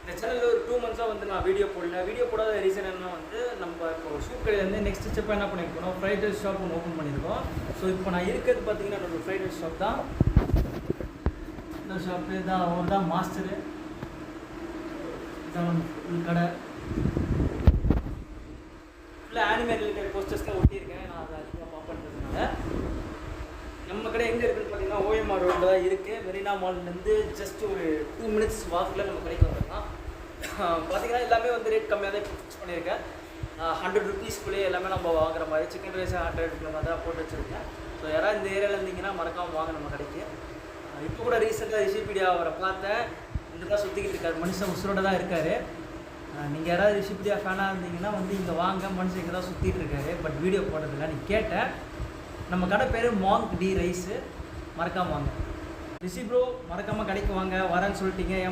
இந்த சேனலில் ஒரு 2 மந்த்ஸாக வந்து நான் வீடியோ போடாத ரீசன் என்ன வந்து நம்ம இப்போ சூப் கடையிலேருந்து நெக்ஸ்ட் ஸ்டெப் என்ன பண்ணியிருக்கோம், ஃப்ரைட் ரைஸ் ஷாப் ஒன்று ஓப்பன் பண்ணியிருக்கோம். ஸோ இப்போ நான் இருக்கிறது பார்த்தீங்கன்னா என்னோடய ஃப்ரைட் ரைஸ் ஷாப் தான். இந்த ஷாப்பு தான், அவர் தான் மாஸ்டரு. இதான் கடை ஃபுல்லாக ஆனிமே ரிலேட்டட் போஸ்டர்ஸ்லாம் ஒட்டியிருக்கேன். நான் அதை அதிகமாக பார்ப்பேன்றதுனால. நம்ம கடை எங்கே இருக்குதுன்னு பார்த்தீங்கன்னா OMR ரோட்டில் தான் இருக்குது. மெரினா மால்லேருந்து ஜஸ்ட் ஒரு 2 மினிட்ஸ் வாக்கில் நம்ம கடைக்கு வந்துடலாம். பார்த்தீங்கன்னா எல்லாமே வந்து ரேட் கம்மியாக தான் ஃபிக்ஸ் பண்ணியிருக்கேன். 100 ருபீஸ்க்குள்ளேயே எல்லாமே நம்ம வாங்குற மாதிரி. சிக்கன் ரைஸ் 100 மாதிரி தான் போட்டு வச்சுருக்கேன். ஸோ யாராவது இந்த ஏரியாவில் இருந்தீங்கன்னா மறக்காமல் வாங்க நம்ம கடைக்கு. இப்போ கூட ரீசெண்டாக ரிஷிபீடியா அவரை பார்த்தேன். இங்கே தான் சுற்றிக்கிட்டு இருக்கார். மனுஷன் உசுரோட தான் இருக்கார். நீங்கள் யாராவது ரிஷிபீடியா ஃபேனாக இருந்தீங்கன்னா வந்து இங்கே வாங்க. மனுஷன் இங்கே தான் சுற்றிட்டு இருக்காரு. பட் வீடியோ போடுறதில்ல. நீ கேட்டேன். நம்ம கடை பேர் மாங்க் டி ரைஸு. மறக்காமல் வாங்க. ரிஷி ப்ரோ மறக்காமல் கடைக்கு வாங்க. வரேன்னு சொல்லிட்டீங்க.